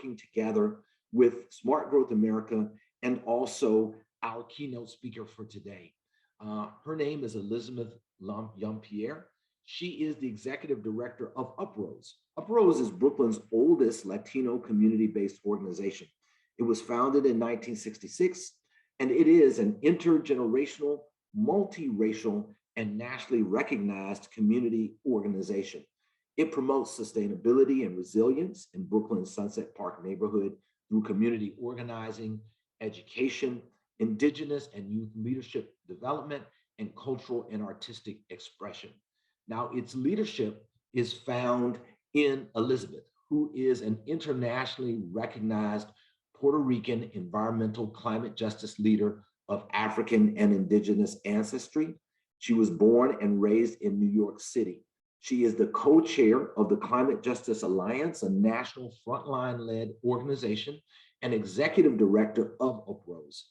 working together with Smart Growth America and also our keynote speaker for today. Her name is Elizabeth Yeampierre. She is the Executive Director of UPROSE. UPROSE is Brooklyn's oldest Latino community-based organization. It was founded in 1966, and it is an intergenerational, multiracial, and nationally recognized community organization. It promotes sustainability and resilience in Brooklyn's Sunset Park neighborhood through community organizing, education, Indigenous and youth leadership development, and cultural and artistic expression. Now, its leadership is found in Elizabeth, who is an internationally recognized Puerto Rican environmental climate justice leader of African and Indigenous ancestry. She was born and raised in New York City. She is the co-chair of the Climate Justice Alliance, a national frontline-led organization, and executive director of UPROSE,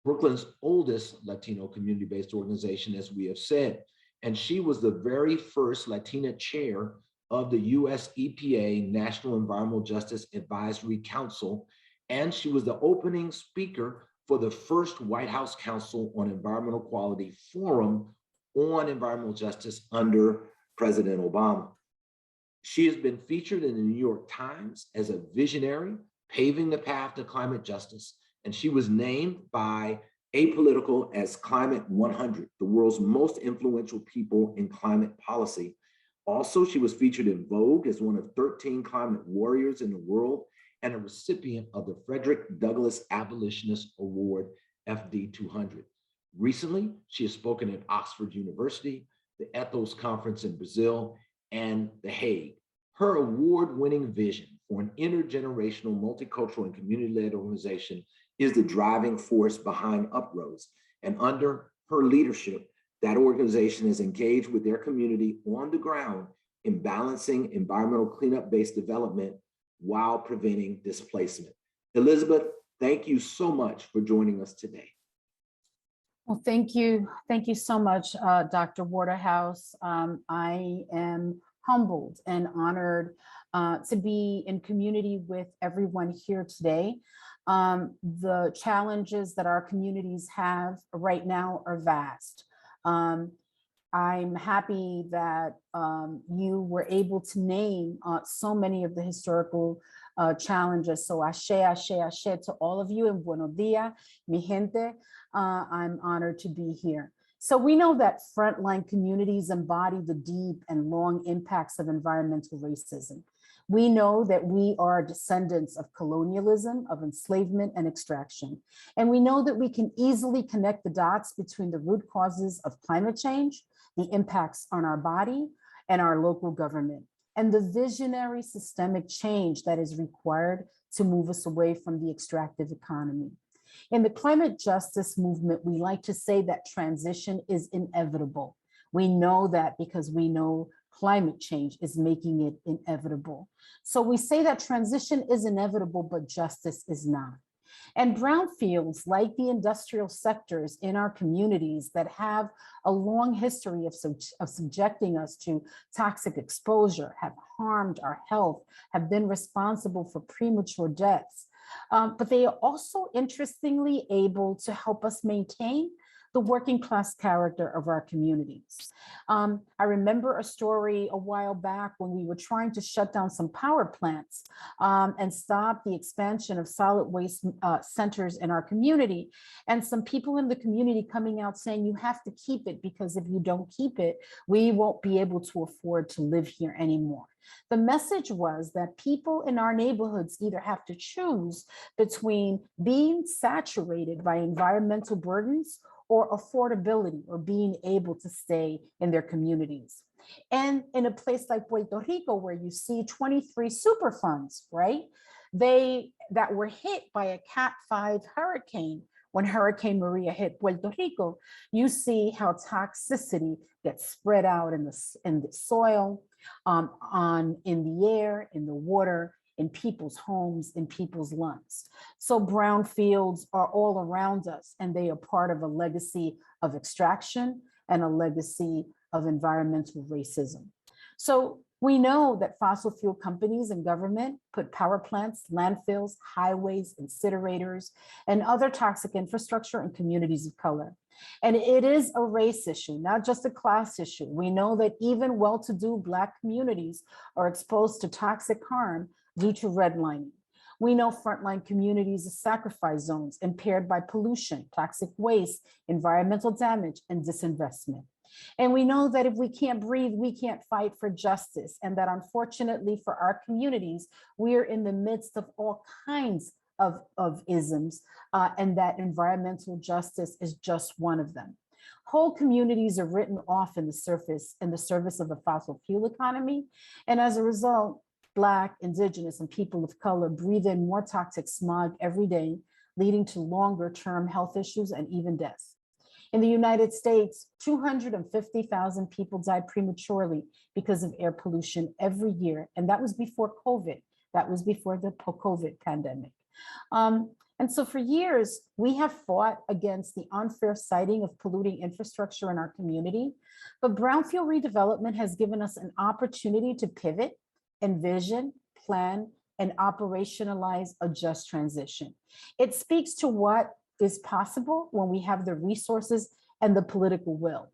Brooklyn's oldest Latino community-based organization, as we have said. And she was the very first Latina chair of the USEPA National Environmental Justice Advisory Council. And she was the opening speaker for the first White House Council on Environmental Quality Forum on environmental justice under President Obama. She has been featured in the New York Times as a visionary, paving the path to climate justice. And she was named by Apolitical as Climate 100, the world's most influential people in climate policy. Also, she was featured in Vogue as one of 13 climate warriors in the world and a recipient of the Frederick Douglass Abolitionist Award, FD 200. Recently, she has spoken at Oxford University, the Ethos Conference in Brazil, and the Hague. Her award-winning vision for an intergenerational, multicultural, and community-led organization is the driving force behind UPROSE. And under her leadership, that organization is engaged with their community on the ground in balancing environmental cleanup-based development while preventing displacement. Elizabeth, thank you so much for joining us today. Well, thank you. Thank you so much, Dr. Waterhouse. I am humbled and honored to be in community with everyone here today. The challenges that our communities have right now are vast. I'm happy that you were able to name so many of the historical challenges. So ashe, ashe, ashe to all of you, and buenos dias, mi gente. I'm honored to be here. So we know that frontline communities embody the deep and long impacts of environmental racism. We know that we are descendants of colonialism, of enslavement and extraction. And we know that we can easily connect the dots between the root causes of climate change, the impacts on our body and our local government, and the visionary systemic change that is required to move us away from the extractive economy. In the climate justice movement, we like to say that transition is inevitable. We know that because we know climate change is making it inevitable. So we say that transition is inevitable, but justice is not. And brownfields, like the industrial sectors in our communities that have a long history of subjecting us to toxic exposure, have harmed our health, have been responsible for premature deaths. But they are also interestingly able to help us maintain the working class character of our communities. I remember a story a while back when we were trying to shut down some power plants and stop the expansion of solid waste centers in our community. And some people in the community coming out saying, you have to keep it because if you don't keep it, we won't be able to afford to live here anymore. The message was that people in our neighborhoods either have to choose between being saturated by environmental burdens or affordability, or being able to stay in their communities. And in a place like Puerto Rico, where you see 23 super funds, right? That were hit by a Cat 5 hurricane. When Hurricane Maria hit Puerto Rico, you see how toxicity gets spread out in the soil, in the air, in the water, in people's homes, in people's lungs. So brownfields are all around us, and they are part of a legacy of extraction and a legacy of environmental racism. So We know that fossil fuel companies and government put power plants, landfills, highways, incinerators, and other toxic infrastructure in communities of color. And it is a race issue, not just a class issue. We know that even well-to-do Black communities are exposed to toxic harm due to redlining. We know frontline communities are sacrifice zones impaired by pollution, toxic waste, environmental damage, and disinvestment. And we know that if we can't breathe, we can't fight for justice. And that unfortunately for our communities, we are in the midst of all kinds of isms, and that environmental justice is just one of them. Whole communities are written off in the service of the fossil fuel economy. And as a result, Black, Indigenous, and people of color breathe in more toxic smog every day, leading to longer term health issues and even deaths. In the United States, 250,000 people died prematurely because of air pollution every year. And that was before COVID. That was before the COVID pandemic. And so for years, we have fought against the unfair siting of polluting infrastructure in our community. But brownfield redevelopment has given us an opportunity to pivot, envision, plan, and operationalize a just transition. It speaks to what is possible when we have the resources and the political will.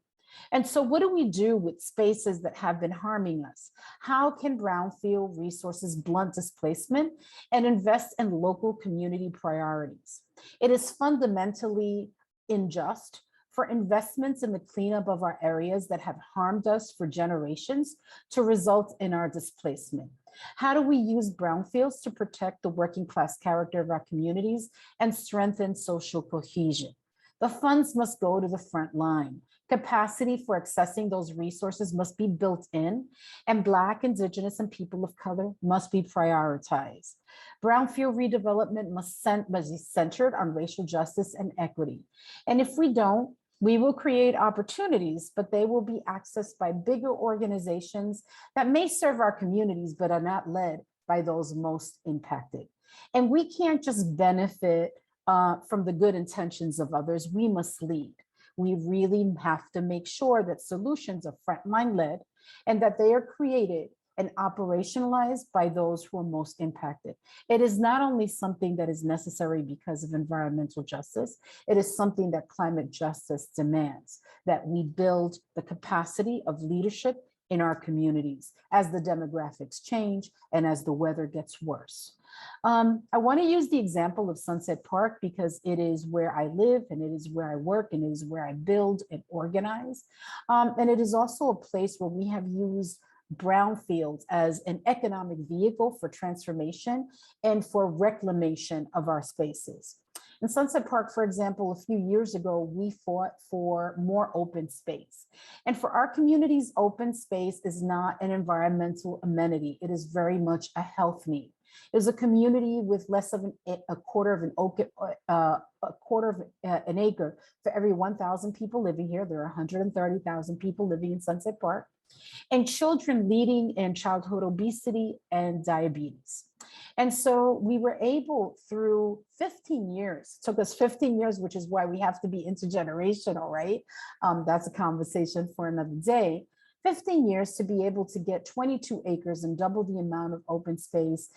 And so what do we do with spaces that have been harming us? How can brownfield resources blunt displacement and invest in local community priorities? It is fundamentally unjust for investments in the cleanup of our areas that have harmed us for generations to result in our displacement. How do we use brownfields to protect the working class character of our communities and strengthen social cohesion? The funds must go to the front line. Capacity for accessing those resources must be built in, and Black, Indigenous, and people of color must be prioritized. Brownfield redevelopment must be centered on racial justice and equity. And if we don't, we will create opportunities, but they will be accessed by bigger organizations that may serve our communities, but are not led by those most impacted. And we can't just benefit from the good intentions of others, we must lead. We really have to make sure that solutions are frontline led and that they are created and operationalized by those who are most impacted. It is not only something that is necessary because of environmental justice, it is something that climate justice demands, that we build the capacity of leadership in our communities as the demographics change and as the weather gets worse. I want to use the example of Sunset Park because it is where I live and it is where I work and it is where I build and organize. And it is also a place where we have used brownfields as an economic vehicle for transformation and for reclamation of our spaces. In Sunset Park, for example, a few years ago, we fought for more open space. And for our communities, open space is not an environmental amenity. It is very much a health need. It was a community with less of a quarter of an acre for every 1,000 people living here. There are 130,000 people living in Sunset Park, and children leading in childhood obesity and diabetes. And so we were able through 15 years, it took us 15 years, which is why we have to be intergenerational, right? That's a conversation for another day. 15 years to be able to get 22 acres and double the amount of open space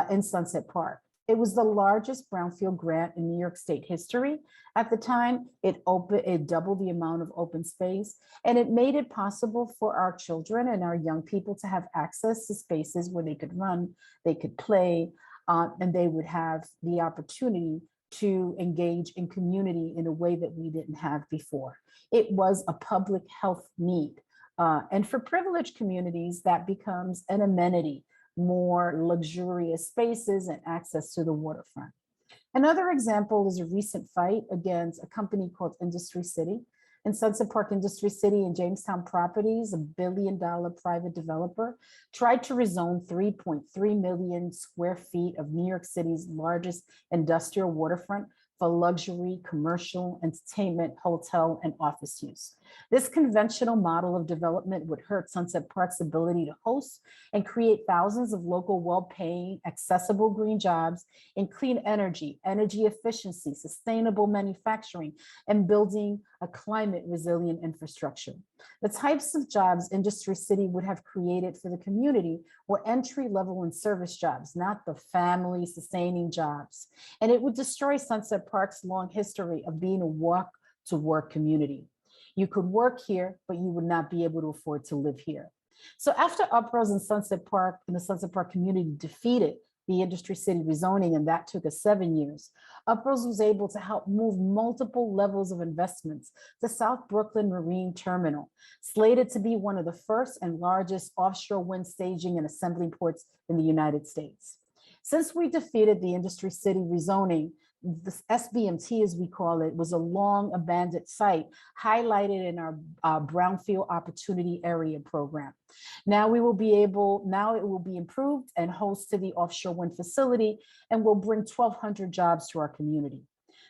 in Sunset Park. It was the largest brownfield grant in New York State history. At the time, it doubled the amount of open space, and it made it possible for our children and our young people to have access to spaces where they could run, they could play, and they would have the opportunity to engage in community in a way that we didn't have before. It was a public health need. And for privileged communities, that becomes an amenity, more luxurious spaces and access to the waterfront. Another example is a recent fight against a company called Industry City. In Sunset Park Industry City and Jamestown Properties, $1 billion private developer tried to rezone 3.3 million square feet of New York City's largest industrial waterfront for luxury, commercial, entertainment, hotel, and office use. This conventional model of development would hurt Sunset Park's ability to host and create thousands of local, well-paying, accessible green jobs in clean energy, energy efficiency, sustainable manufacturing, and building a climate-resilient infrastructure. The types of jobs Industry City would have created for the community were entry-level and service jobs, not the family-sustaining jobs. And it would destroy Sunset Park's long history of being a walk-to-work community. You could work here, but you would not be able to afford to live here. So after UPROSE in Sunset Park, and the Sunset Park community defeated the Industry City rezoning, and that took us 7 years, UPROSE was able to help move multiple levels of investments to South Brooklyn Marine Terminal, slated to be one of the first and largest offshore wind staging and assembling ports in the United States. Since we defeated the Industry City rezoning, this SBMT, as we call it, was a long abandoned site highlighted in our Brownfield Opportunity Area program. Now it will be improved and host to the offshore wind facility and will bring 1,200 jobs to our community.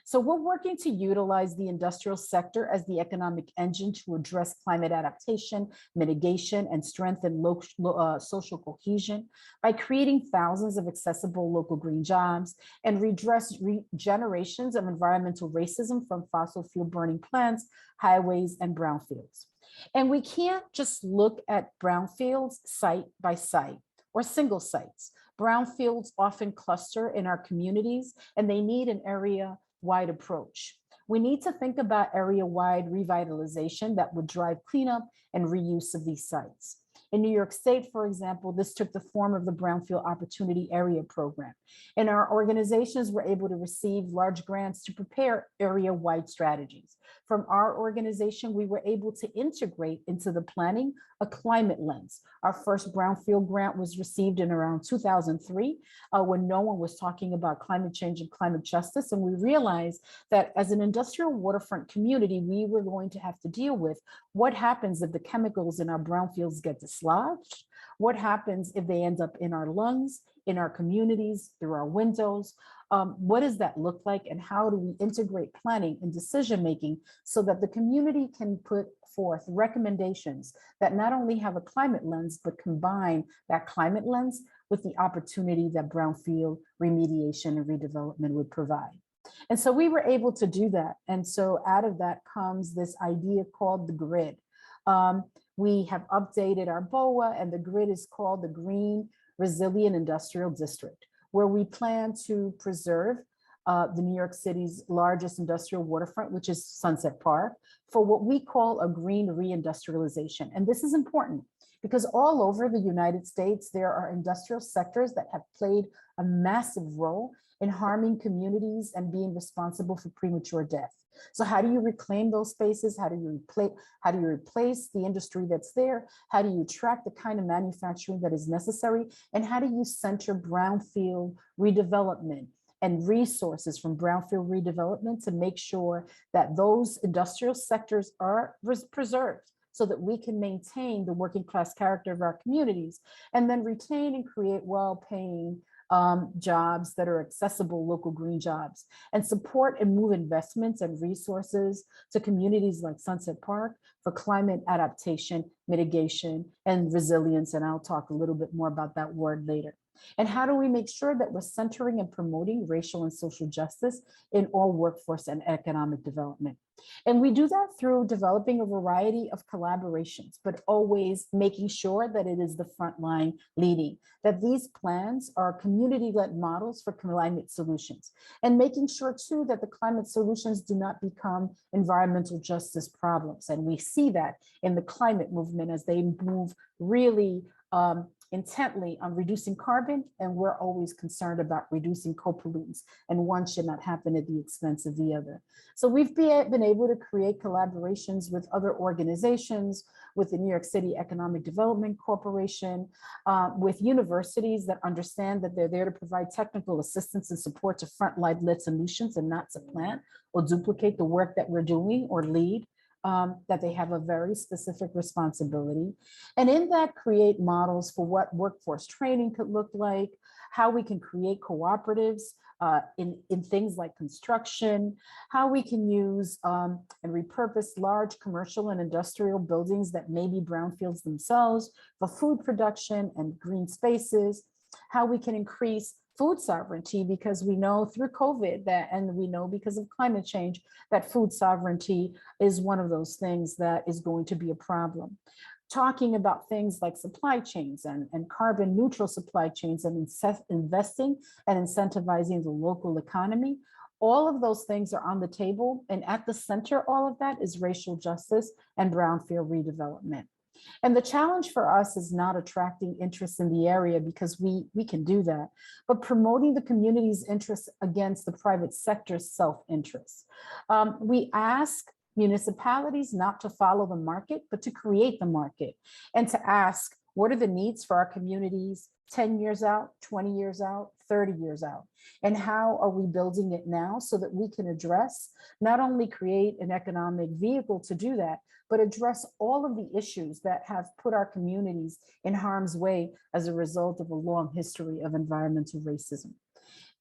So we're working to utilize the industrial sector as the economic engine to address climate adaptation, mitigation, and strengthen social cohesion by creating thousands of accessible local green jobs and redress generations of environmental racism from fossil fuel burning plants, highways, and brownfields. And we can't just look at brownfields site by site or single sites. Brownfields often cluster in our communities and they need an area-wide approach. We need to think about area-wide revitalization that would drive cleanup and reuse of these sites. In New York State, for example, this took the form of the Brownfield Opportunity Area program. And our organizations were able to receive large grants to prepare area-wide strategies. From our organization, we were able to integrate into the planning a climate lens. Our first Brownfield grant was received in around 2003, when no one was talking about climate change and climate justice. And we realized that as an industrial waterfront community, we were going to have to deal with what happens if the chemicals in our brownfields get dislodged. What happens if they end up in our lungs, in our communities, through our windows? What does that look like, and how do we integrate planning and decision-making so that the community can put forth recommendations that not only have a climate lens, but combine that climate lens with the opportunity that brownfield remediation and redevelopment would provide? And so we were able to do that. And so out of that comes this idea called the grid. We have updated our BOA, and the grid is called the Green Resilient Industrial District, where we plan to preserve the New York City's largest industrial waterfront, which is Sunset Park, for what we call a green reindustrialization. And this is important because all over the United States, there are industrial sectors that have played a massive role in harming communities and being responsible for premature death. So how do you reclaim those spaces? How do you replace the industry that's there? How do you attract the kind of manufacturing that is necessary? And how do you center brownfield redevelopment and resources from brownfield redevelopment to make sure that those industrial sectors are preserved so that we can maintain the working class character of our communities and then retain and create well-paying jobs that are accessible local green jobs, and support and move investments and resources to communities like Sunset Park for climate adaptation, mitigation, and resilience. And I'll talk a little bit more about that word later. And how do we make sure that we're centering and promoting racial and social justice in all workforce and economic development? And we do that through developing a variety of collaborations, but always making sure that it is the frontline leading, that these plans are community-led models for climate solutions, and making sure too that the climate solutions do not become environmental justice problems. And we see that in the climate movement as they move really intently on reducing carbon, and we're always concerned about reducing co-pollutants, and one should not happen at the expense of the other. So we've been able to create collaborations with other organizations, with the New York City Economic Development Corporation, with universities that understand that they're there to provide technical assistance and support to frontline-led solutions and not supplant or duplicate the work that we're doing or lead. That they have a very specific responsibility. And in that, create models for what workforce training could look like, how we can create cooperatives in things like construction, how we can use and repurpose large commercial and industrial buildings that may be brownfields themselves for food production and green spaces, how we can increase food sovereignty, because we know through COVID that, and we know because of climate change, that food sovereignty is one of those things that is going to be a problem. Talking about things like supply chains and carbon neutral supply chains and investing and incentivizing the local economy. All of those things are on the table, and at the center, all of that is racial justice and brownfield redevelopment. And the challenge for us is not attracting interest in the area, because we can do that, but promoting the community's interests against the private sector's self-interest. We ask municipalities not to follow the market, but to create the market, and to ask, what are the needs for our communities 10 years out, 20 years out, 30 years out? And how are we building it now so that we can address, not only create an economic vehicle to do that, but address all of the issues that have put our communities in harm's way as a result of a long history of environmental racism.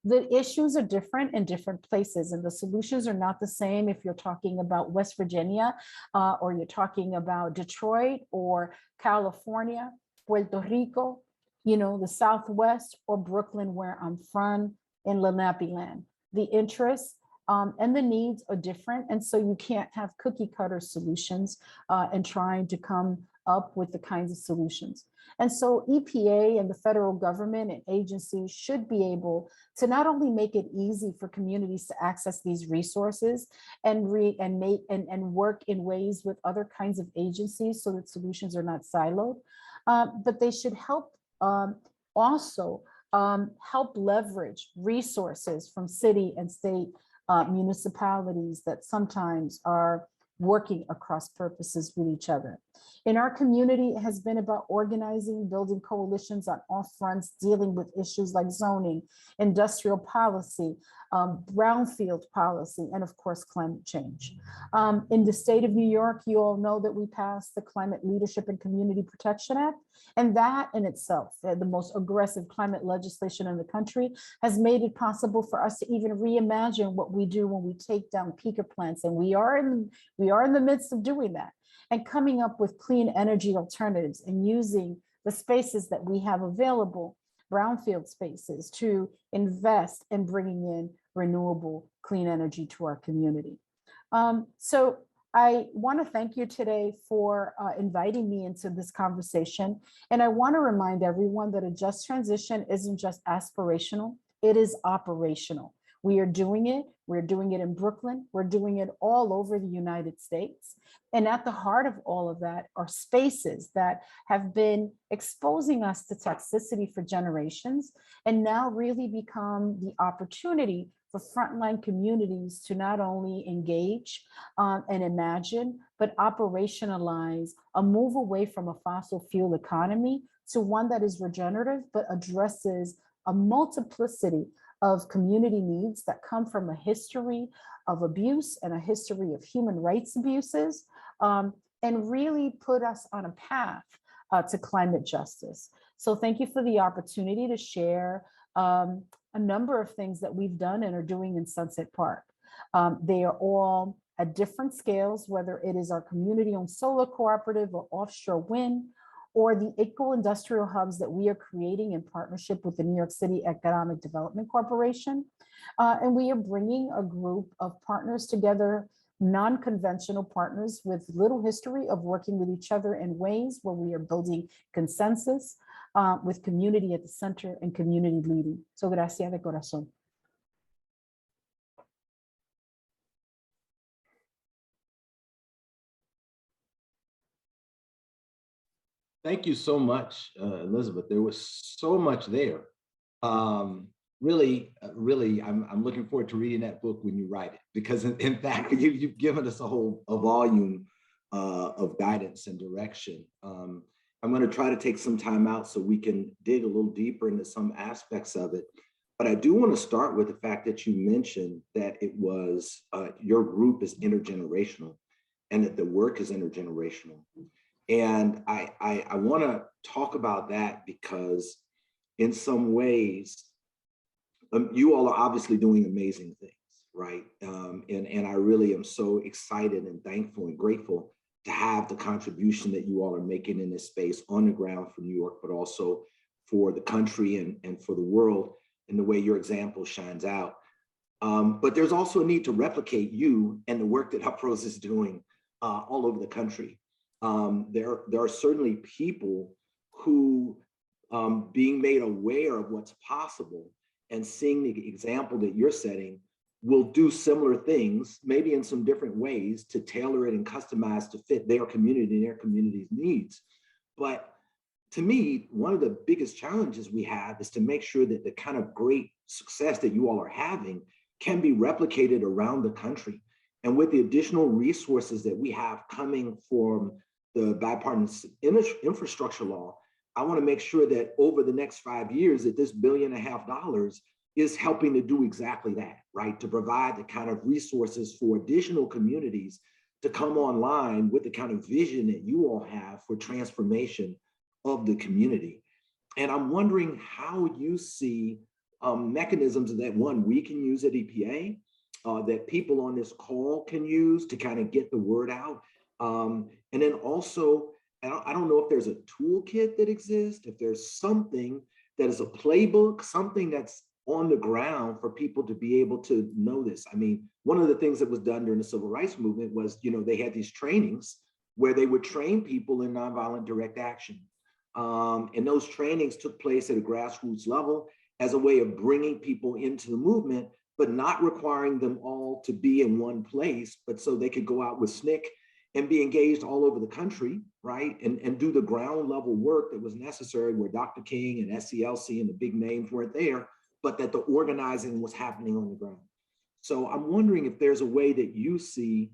The issues are different in different places, and the solutions are not the same if you're talking about West Virginia, or you're talking about Detroit or California, Puerto Rico, you know, the Southwest, or Brooklyn, where I'm from, in Lenape land. The interests and the needs are different, and so you can't have cookie cutter solutions and trying to come up with the kinds of solutions. And so EPA and the federal government and agencies should be able to not only make it easy for communities to access these resources and work in ways with other kinds of agencies so that solutions are not siloed, but they should help also help leverage resources from city and state municipalities that sometimes are working across purposes with each other. In our community, it has been about organizing, building coalitions on all fronts, dealing with issues like zoning, industrial policy, brownfield policy, and of course, climate change. In the state of New York, you all know that we passed the Climate Leadership and Community Protection Act, and that in itself, the most aggressive climate legislation in the country, has made it possible for us to even reimagine what we do when we take down peaker plants, and we are in the midst of doing that, and coming up with clean energy alternatives and using the spaces that we have available, brownfield spaces, to invest in bringing in renewable clean energy to our community. So I want to thank you today for inviting me into this conversation. And I want to remind everyone that a just transition isn't just aspirational, it is operational. We are doing it. We're doing it in Brooklyn. We're doing it all over the United States. And at the heart of all of that are spaces that have been exposing us to toxicity for generations, and now really become the opportunity for frontline communities to not only engage and imagine, but operationalize a move away from a fossil fuel economy to one that is regenerative, but addresses a multiplicity of community needs that come from a history of abuse and a history of human rights abuses, and really put us on a path to climate justice. So thank you for the opportunity to share a number of things that we've done and are doing in Sunset Park. They are all at different scales, whether it is our community-owned solar cooperative or offshore wind, or the eco-industrial hubs that we are creating in partnership with the New York City Economic Development Corporation. And we are bringing a group of partners together, non-conventional partners with little history of working with each other in ways where we are building consensus with community at the center and community leading. So gracias de corazón. Thank you so much, Elizabeth. There was so much there. Really, I'm looking forward to reading that book when you write it, because in fact, you've given us a volume of guidance and direction. I'm going to try to take some time out so we can dig a little deeper into some aspects of it. But I do want to start with the fact that you mentioned that it was your group is intergenerational and that the work is intergenerational. And I want to talk about that because in some ways, You all are obviously doing amazing things, right? And I really am so excited and thankful and grateful to have the contribution that you all are making in this space on the ground for New York, but also for the country and for the world, and the way your example shines out. But there's also a need to replicate you and the work that UPROSE is doing all over the country. There are certainly people who, being made aware of what's possible and seeing the example that you're setting, will do similar things, maybe in some different ways, to tailor it and customize to fit their community and their community's needs. But to me, one of the biggest challenges we have is to make sure that the kind of great success that you all are having can be replicated around the country. And with the additional resources that we have coming from the bipartisan infrastructure law, I want to make sure that over the next 5 years that this $1.5 billion is helping to do exactly that, right? To provide the kind of resources for additional communities to come online with the kind of vision that you all have for transformation of the community. And I'm wondering how you see mechanisms that, one, we can use at EPA, that people on this call can use to kind of get the word out. And then also, I don't know if there's a toolkit that exists, if there's something that is a playbook, something that's on the ground for people to be able to know this. I mean, one of the things that was done during the civil rights movement was, they had these trainings where they would train people in nonviolent direct action. And those trainings took place at a grassroots level as a way of bringing people into the movement, but not requiring them all to be in one place, but so they could go out with SNCC and be engaged all over the country, right? And do the ground level work that was necessary, where Dr. King and SCLC and the big names weren't there, but that the organizing was happening on the ground. So I'm wondering if there's a way that you see,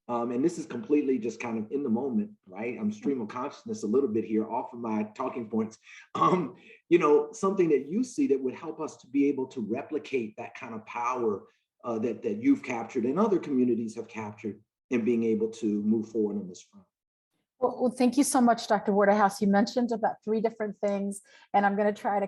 and this is completely just kind of in the moment, right? I'm stream of consciousness a little bit here off of my talking points. Something that you see that would help us to be able to replicate that kind of power that you've captured and other communities have captured in being able to move forward on this front. Well, thank you so much, Dr. Waterhouse. You mentioned about 3 different things, and I'm going to try to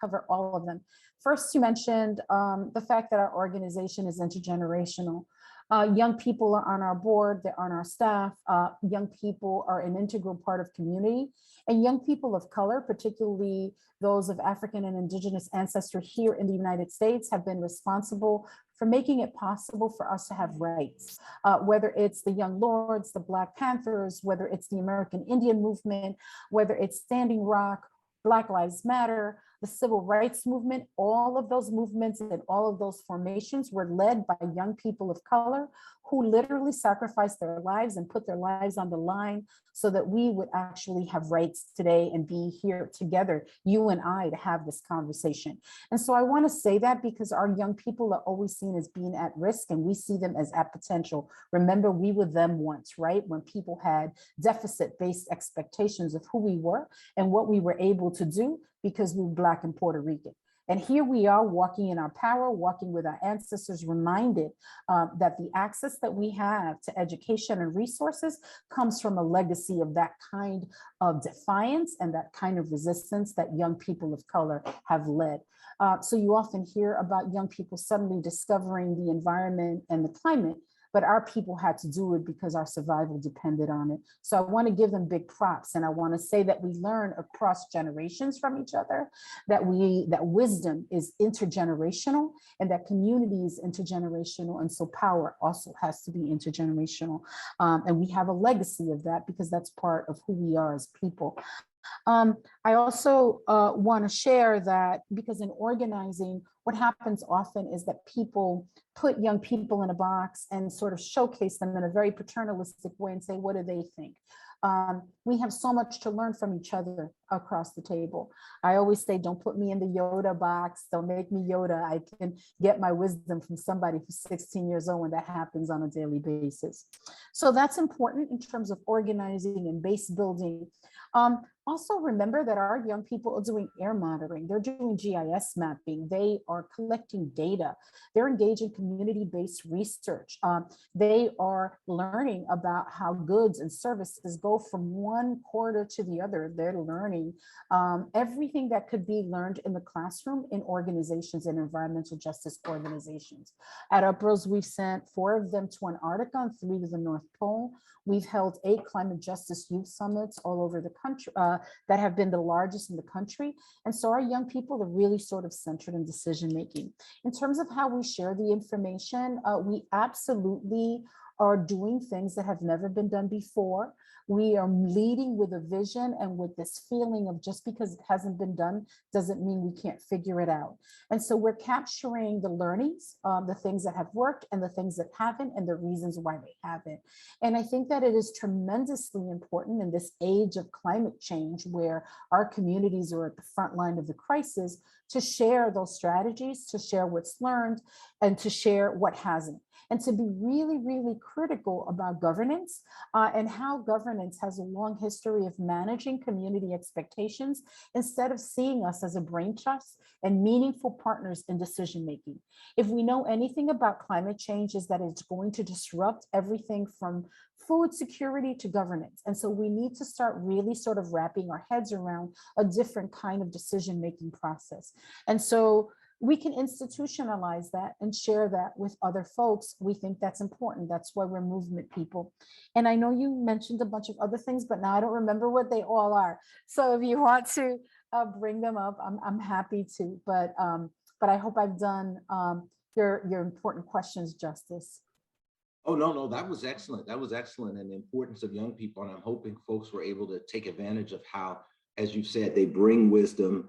cover all of them. First, you mentioned the fact that our organization is intergenerational. Young people are on our board, they're on our staff. Young people are an integral part of community, and young people of color, particularly those of African and Indigenous ancestry here in the United States, have been responsible for making it possible for us to have rights, whether it's the Young Lords, the Black Panthers, whether it's the American Indian movement, whether it's Standing Rock, Black Lives Matter, the civil rights movement. All of those movements and all of those formations were led by young people of color who literally sacrificed their lives and put their lives on the line so that we would actually have rights today and be here together, you and I, to have this conversation. And so I want to say that because our young people are always seen as being at risk, and we see them as at potential. Remember, we were them once, right? When people had deficit-based expectations of who we were and what we were able to do because we were Black and Puerto Rican. And here we are walking in our power, walking with our ancestors, reminded that the access that we have to education and resources comes from a legacy of that kind of defiance and that kind of resistance that young people of color have led. So you often hear about young people suddenly discovering the environment and the climate, but our people had to do it because our survival depended on it. So I want to give them big props. And I want to say that we learn across generations from each other, that wisdom is intergenerational and that community is intergenerational. And so power also has to be intergenerational. And we have a legacy of that because that's part of who we are as people. I also want to share that because in organizing, what happens often is that people put young people in a box and sort of showcase them in a very paternalistic way and say, what do they think? We have so much to learn from each other across the table. I always say, don't put me in the Yoda box. Don't make me Yoda. I can get my wisdom from somebody who's 16 years old, and that happens on a daily basis. So that's important in terms of organizing and base building. Also, remember that our young people are doing air monitoring, they're doing GIS mapping, they are collecting data, they're engaged in community-based research. They are learning about how goods and services go from one quarter to the other. They're learning everything that could be learned in the classroom in organizations and environmental justice organizations. At UPROSE, we've sent 4 of them to Antarctica and 3 to the North Pole. We've held 8 climate justice youth summits all over the country that have been the largest in the country. And so our young people are really sort of centered in decision making. In terms of how we share the information, we absolutely are doing things that have never been done before. We are leading with a vision and with this feeling of just because it hasn't been done doesn't mean we can't figure it out. And so we're capturing the learnings, the things that have worked and the things that haven't and the reasons why they haven't. And I think that it is tremendously important in this age of climate change where our communities are at the front line of the crisis to share those strategies, to share what's learned, and to share what hasn't. And to be really, really critical about governance and how governance has a long history of managing community expectations instead of seeing us as a brain trust and meaningful partners in decision making. If we know anything about climate change, is that it's going to disrupt everything from food security to governance. And so we need to start really sort of wrapping our heads around a different kind of decision making process. And so we can institutionalize that and share that with other folks. We think that's important. That's why we're movement people. And I know you mentioned a bunch of other things, but now I don't remember what they all are. So if you want to bring them up, I'm happy to. But I hope I've done your important questions justice. Oh, no, that was excellent. That was excellent. And the importance of young people. And I'm hoping folks were able to take advantage of how, as you said, they bring wisdom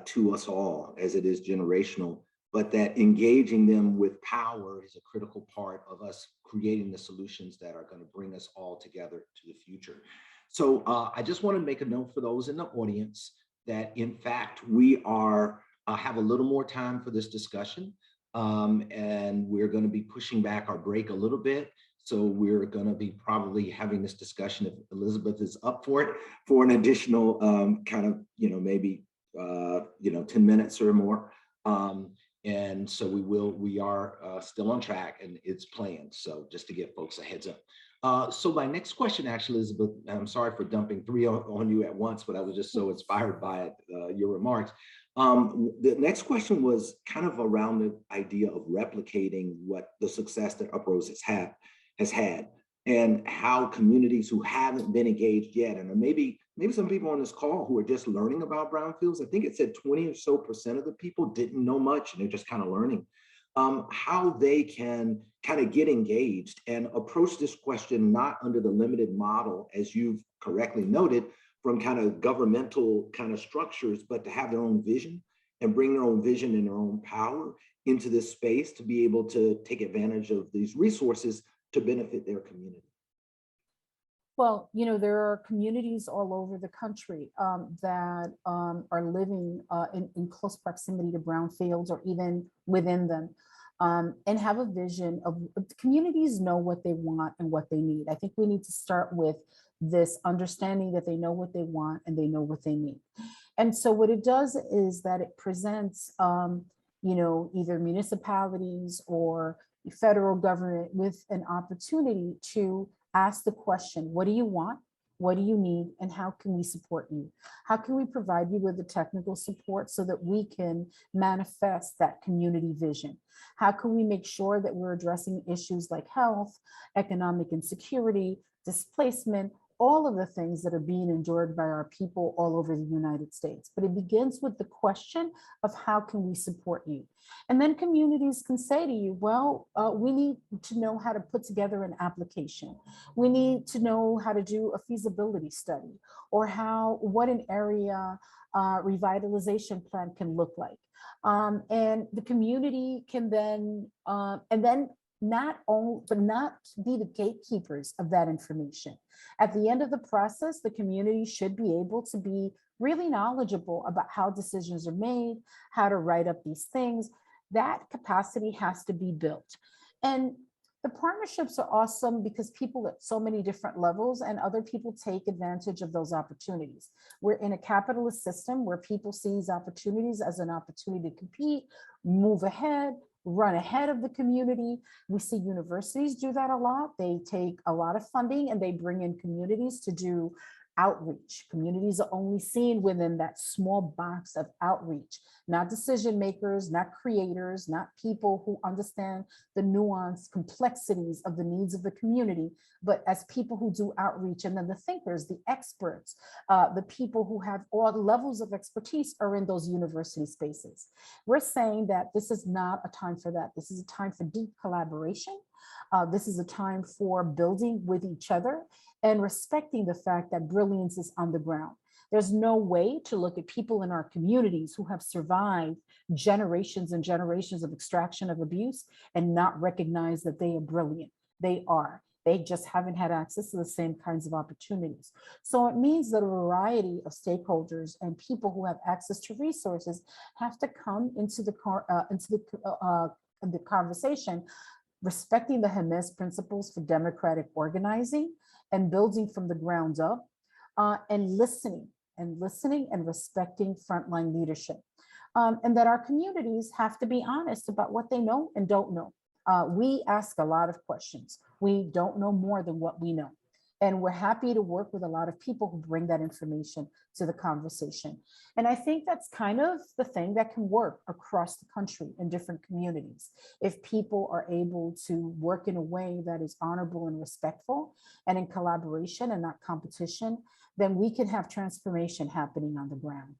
to us all, as it is generational, but that engaging them with power is a critical part of us creating the solutions that are going to bring us all together to the future. So I just want to make a note for those in the audience that, in fact, we are have a little more time for this discussion, and we're going to be pushing back our break a little bit. So we're going to be probably having this discussion, if Elizabeth is up for it, for an additional kind of, maybe 10 minutes or more. And so we are still on track and it's planned. So just to give folks a heads up. So my next question, actually, Elizabeth, I'm sorry for dumping 3 on you at once, but I was just so inspired by your remarks. The next question was kind of around the idea of replicating what the success that UPROSE has had, and how communities who haven't been engaged yet, and maybe some people on this call who are just learning about brownfields, I think it said 20% or so of the people didn't know much and they're just kind of learning, how they can kind of get engaged and approach this question not under the limited model, as you've correctly noted, from kind of governmental kind of structures, but to have their own vision and bring their own vision and their own power into this space to be able to take advantage of these resources to benefit their community. Well, there are communities all over the country that are living in close proximity to brownfields or even within them, and have a vision of communities know what they want and what they need. I think we need to start with this understanding that they know what they want and they know what they need. And so what it does is that it presents, either municipalities or federal government with an opportunity to ask the question, what do you want? What do you need? And how can we support you? How can we provide you with the technical support so that we can manifest that community vision? How can we make sure that we're addressing issues like health, economic insecurity, displacement, all of the things that are being endured by our people all over the United States? But it begins with the question of how can we support you? And then communities can say to you, well, we need to know how to put together an application. We need to know how to do a feasibility study, or what an area revitalization plan can look like. And the community can then, not be the gatekeepers of that information. At the end of the process, the community should be able to be really knowledgeable about how decisions are made, how to write up these things. That capacity has to be built. And The partnerships are awesome because people at so many different levels and other people take advantage of those opportunities. We're in a capitalist system where people see these opportunities as an opportunity to compete, move ahead, run ahead of the community. We see universities do that a lot. They take a lot of funding and they bring in communities to do outreach. Communities are only seen within that small box of outreach, not decision makers, not creators, not people who understand the nuanced complexities of the needs of the community, but as people who do outreach. And then the thinkers, the experts, the people who have all levels of expertise are in those university spaces. We're saying that this is not a time for that. This is a time for deep collaboration. This is a time for building with each other and respecting the fact that brilliance is on the ground. There's no way to look at people in our communities who have survived generations and generations of extraction of abuse and not recognize that they are brilliant. They are. They just haven't had access to the same kinds of opportunities. So it means that a variety of stakeholders and people who have access to resources have to come into the conversation, respecting the Hermes principles for democratic organizing and building from the ground up, and listening and respecting frontline leadership. And that our communities have to be honest about what they know and don't know. We ask a lot of questions. We don't know more than what we know. And we're happy to work with a lot of people who bring that information to the conversation. And I think that's kind of the thing that can work across the country in different communities. If people are able to work in a way that is honorable and respectful and in collaboration and not competition, then we can have transformation happening on the ground.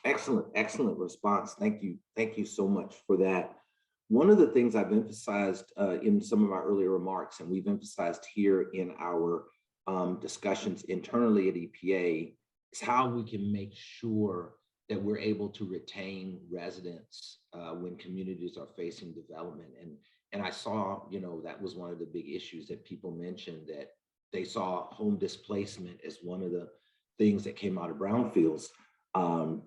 Excellent, excellent response. Thank you. Thank you so much for that. One of the things I've emphasized in some of my earlier remarks, and we've emphasized here in our discussions internally at EPA, is how we can make sure that we're able to retain residents when communities are facing development. And I saw, that was one of the big issues that people mentioned, that they saw home displacement as one of the things that came out of Brownfield's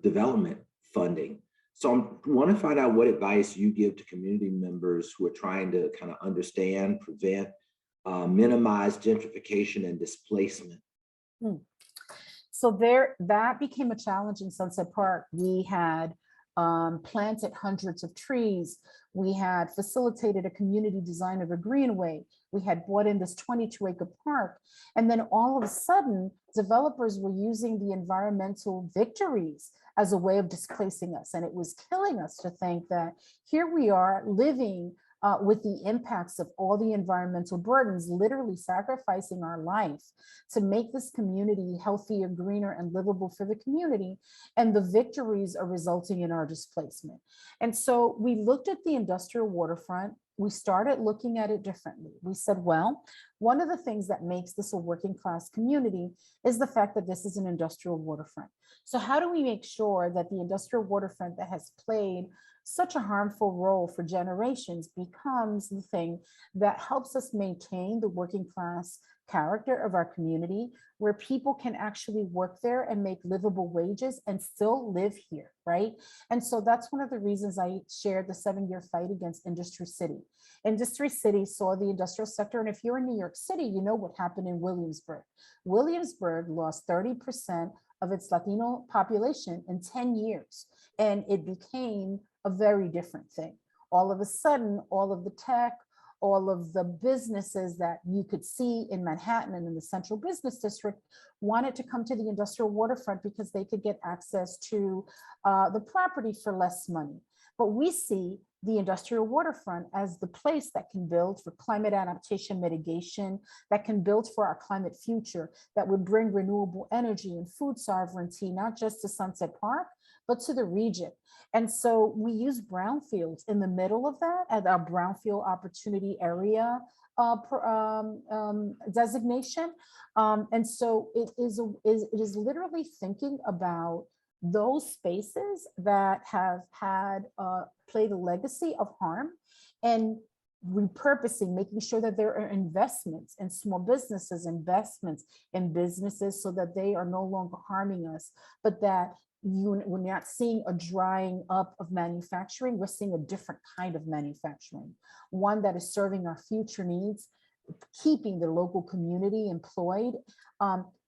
development funding. So I want to find out what advice you give to community members who are trying to kind of understand, prevent, minimize gentrification and displacement. So that became a challenge in Sunset Park. We had planted hundreds of trees. We had facilitated a community design of a greenway. We had brought in this 22-acre park. And then all of a sudden, developers were using the environmental victories as a way of displacing us. And it was killing us to think that here we are living with the impacts of all the environmental burdens, literally sacrificing our life to make this community healthier, greener, and livable for the community. And the victories are resulting in our displacement. And so we looked at the industrial waterfront. We started looking at it differently. We said, well, one of the things that makes this a working class community is the fact that this is an industrial waterfront. So how do we make sure that the industrial waterfront that has played such a harmful role for generations becomes the thing that helps us maintain the working class character of our community, where people can actually work there and make livable wages and still live here, right? And so that's one of the reasons I shared the 7-year fight against Industry City. Industry City saw the industrial sector, and if you're in New York City, you know what happened in Williamsburg. Williamsburg lost 30% of its Latino population in 10 years, and it became a very different thing. All of a sudden, all of the tech, all of the businesses that you could see in Manhattan and in the Central Business District wanted to come to the industrial waterfront because they could get access to the property for less money. But we see the industrial waterfront as the place that can build for climate adaptation mitigation, that can build for our climate future, that would bring renewable energy and food sovereignty, not just to Sunset Park, but to the region. And so we use Brownfield in the middle of that at our Brownfield Opportunity Area designation. And so it is literally thinking about those spaces that have had played a legacy of harm and repurposing, making sure that there are investments in small businesses, investments in businesses so that they are no longer harming us, but that we're not seeing a drying up of manufacturing, we're seeing a different kind of manufacturing, one that is serving our future needs, keeping the local community employed,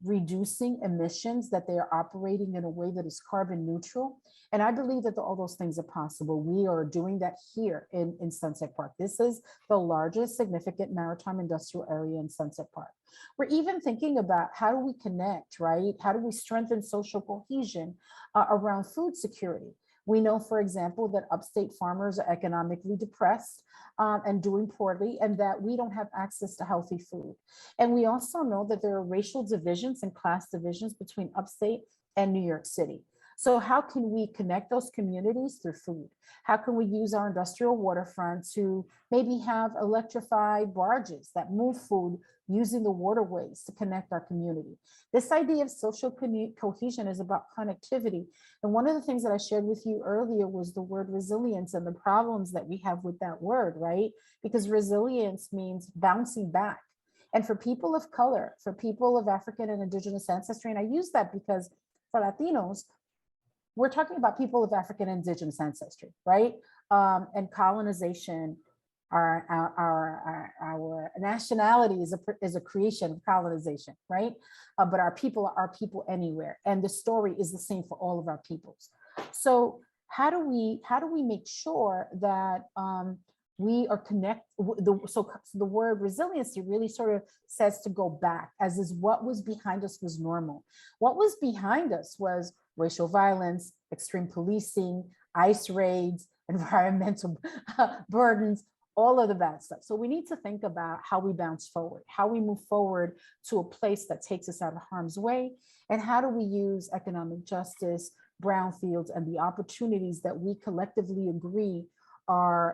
reducing emissions, that they are operating in a way that is carbon neutral. And I believe that all those things are possible. We are doing that here in Sunset Park. This is the largest significant maritime industrial area in Sunset Park. We're even thinking about how do we connect, right? How do we strengthen social cohesion around food security? We know, for example, that upstate farmers are economically depressed and doing poorly, and that we don't have access to healthy food. And we also know that there are racial divisions and class divisions between upstate and New York City. So how can we connect those communities through food? How can we use our industrial waterfront to maybe have electrified barges that move food using the waterways to connect our community? This idea of social cohesion is about connectivity. And one of the things that I shared with you earlier was the word resilience and the problems that we have with that word, right? Because resilience means bouncing back. And for people of color, for people of African and Indigenous ancestry, and I use that because for Latinos, we're talking about people of African and Indigenous ancestry, right? And colonization, our nationality is a creation of colonization, right? But our people are people anywhere, and the story is the same for all of our peoples. So how do we make sure that we are so the word resiliency really sort of says to go back, as is what was behind us was normal. What was behind us was racial violence, extreme policing, ICE raids, environmental burdens, all of the bad stuff. So we need to think about how we bounce forward, how we move forward to a place that takes us out of harm's way, and how do we use economic justice, brownfields, and the opportunities that we collectively agree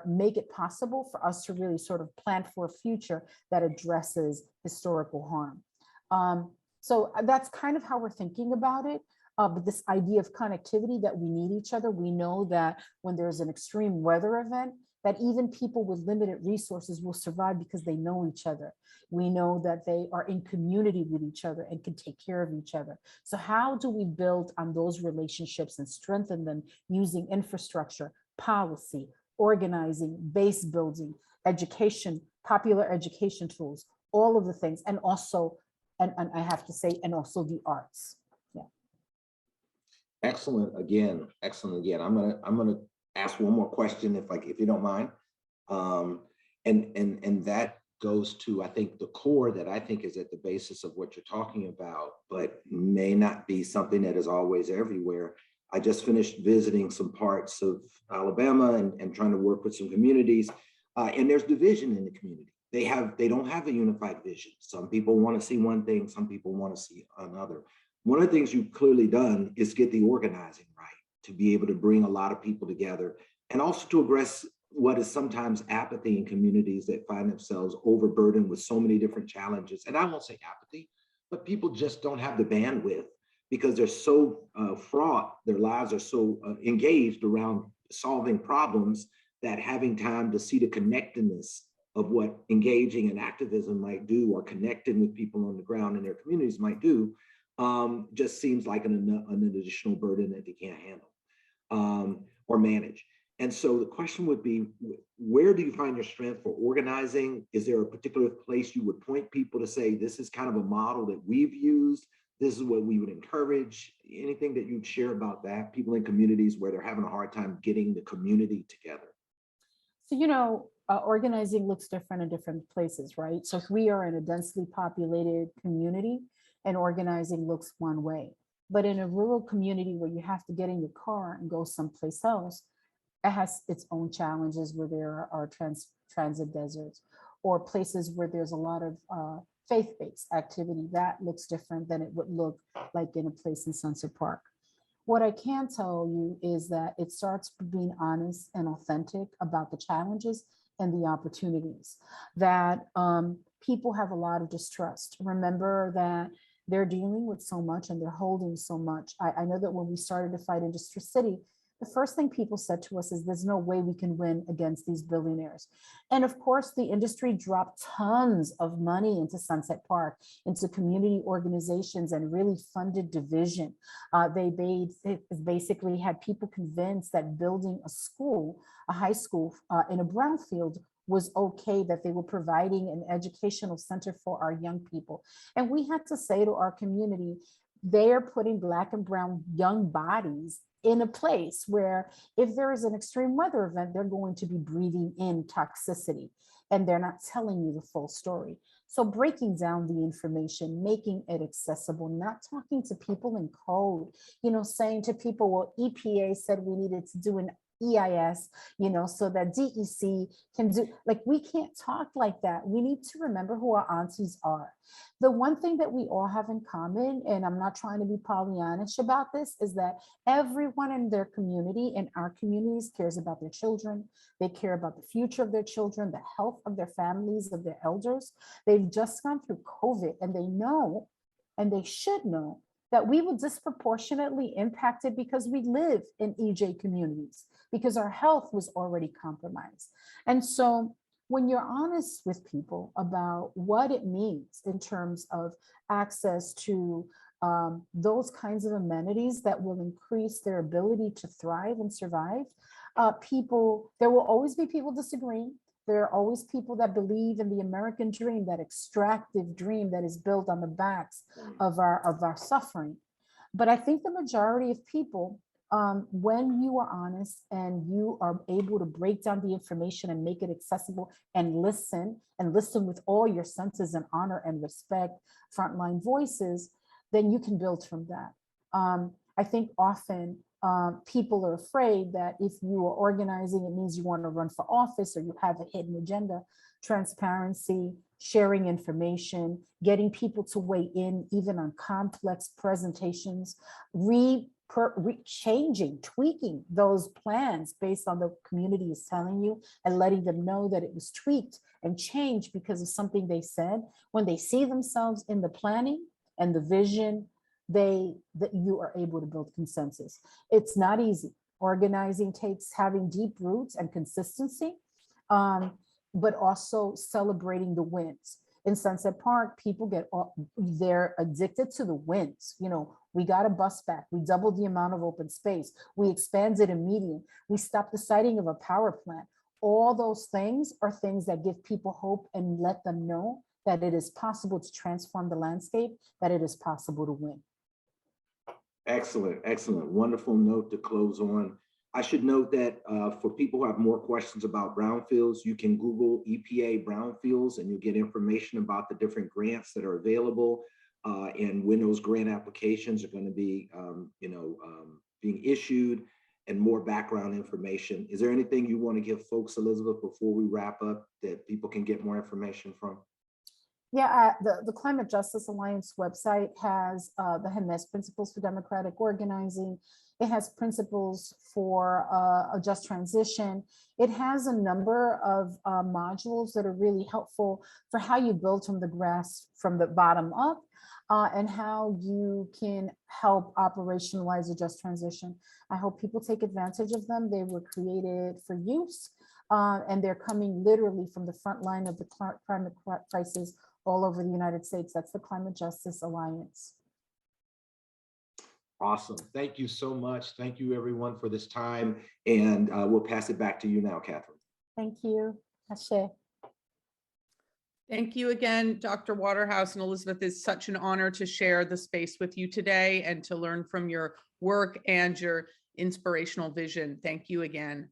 make it possible for us to really sort of plan for a future that addresses historical harm. So that's kind of how we're thinking about it. But this idea of connectivity, that we need each other. We know that when there's an extreme weather event, that even people with limited resources will survive because they know each other. We know that they are in community with each other and can take care of each other. So how do we build on those relationships and strengthen them using infrastructure, policy, organizing, base building, education, popular education tools, all of the things, and also, and I have to say, and also the arts. Yeah. Excellent again. Excellent again. I'm gonna ask one more question, if you don't mind. And that goes to, I think, the core that I think is at the basis of what you're talking about, but may not be something that is always everywhere. I just finished visiting some parts of Alabama and trying to work with some communities, and there's division in the community. They don't have a unified vision. Some people want to see one thing, some people want to see another. One of the things you've clearly done is get the organizing right, to be able to bring a lot of people together, and also to address what is sometimes apathy in communities that find themselves overburdened with so many different challenges. And I won't say apathy, but people just don't have the bandwidth because they're so fraught, their lives are so engaged around solving problems, that having time to see the connectedness of what engaging in activism might do, or connecting with people on the ground in their communities might do, just seems like an additional burden that they can't handle or manage. And so the question would be, where do you find your strength for organizing? Is there a particular place you would point people to say, this is kind of a model that we've used, this is what we would encourage? Anything that you'd share about that, people in communities where they're having a hard time getting the community together? So, organizing looks different in different places, right? So if we are in a densely populated community, and organizing looks one way. But in a rural community where you have to get in your car and go someplace else, it has its own challenges, where there are transit deserts, or places where there's a lot of faith-based activity. That looks different than it would look like in a place in Sunset Park. What I can tell you is that it starts being honest and authentic about the challenges and the opportunities, that people have a lot of distrust. Remember that they're dealing with so much and they're holding so much. I know that when we started to fight Industry City, the first thing people said to us is there's no way we can win against these billionaires. And of course, the industry dropped tons of money into Sunset Park, into community organizations, and really funded division. They basically had people convinced that building a school, a high school in a brownfield was okay, that they were providing an educational center for our young people. And we had to say to our community, they are putting Black and brown young bodies in a place where if there is an extreme weather event, they're going to be breathing in toxicity, and they're not telling you the full story. So breaking down the information, making it accessible, not talking to people in code, saying to people, well, EPA said we needed to do an EIS, so that DEC can do, like, we can't talk like that. We need to remember who our aunties are. The one thing that we all have in common, and I'm not trying to be Pollyannish about this, is that everyone in their community, in our communities, cares about their children. They care about the future of their children, the health of their families, of their elders. They've just gone through COVID, and they know, and they should know, that we were disproportionately impacted because we live in EJ communities, because our health was already compromised. And so when you're honest with people about what it means in terms of access to those kinds of amenities that will increase their ability to thrive and survive, there will always be people disagreeing. There are always people that believe in the American dream, that extractive dream that is built on the backs of our suffering. But I think the majority of people, when you are honest and you are able to break down the information and make it accessible and listen with all your senses and honor and respect frontline voices, then you can build from that. I think often people are afraid that if you are organizing, it means you want to run for office or you have a hidden agenda. Transparency, sharing information, getting people to weigh in even on complex presentations, changing, tweaking those plans based on the community is telling you, and letting them know that it was tweaked and changed because of something they said. When they see themselves in the planning and the vision, that you are able to build consensus. It's not easy. Organizing takes having deep roots and consistency, but also celebrating the wins. In Sunset Park, people they're addicted to the wins. We got a bus back. We doubled the amount of open space. We expanded a median. We stopped the siting of a power plant. All those things are things that give people hope and let them know that it is possible to transform the landscape, that it is possible to win. Excellent, excellent. Wonderful note to close on. I should note that for people who have more questions about brownfields, you can Google EPA brownfields and you'll get information about the different grants that are available and when those grant applications are going to be, being issued, and more background information. Is there anything you want to give folks, Elizabeth, before we wrap up that people can get more information from? Yeah, the Climate Justice Alliance website has the HEMES Principles for Democratic Organizing. It has principles for a just transition. It has a number of modules that are really helpful for how you build from the bottom up, and how you can help operationalize a just transition. I hope people take advantage of them. They were created for use, and they're coming literally from the front line of the climate crisis all over the United States. That's the Climate Justice Alliance. Awesome. Thank you so much. Thank you, everyone, for this time. And we'll pass it back to you now, Catherine. Thank you. Ashe. Thank you again, Dr. Waterhouse and Elizabeth. It's such an honor to share the space with you today and to learn from your work and your inspirational vision. Thank you again.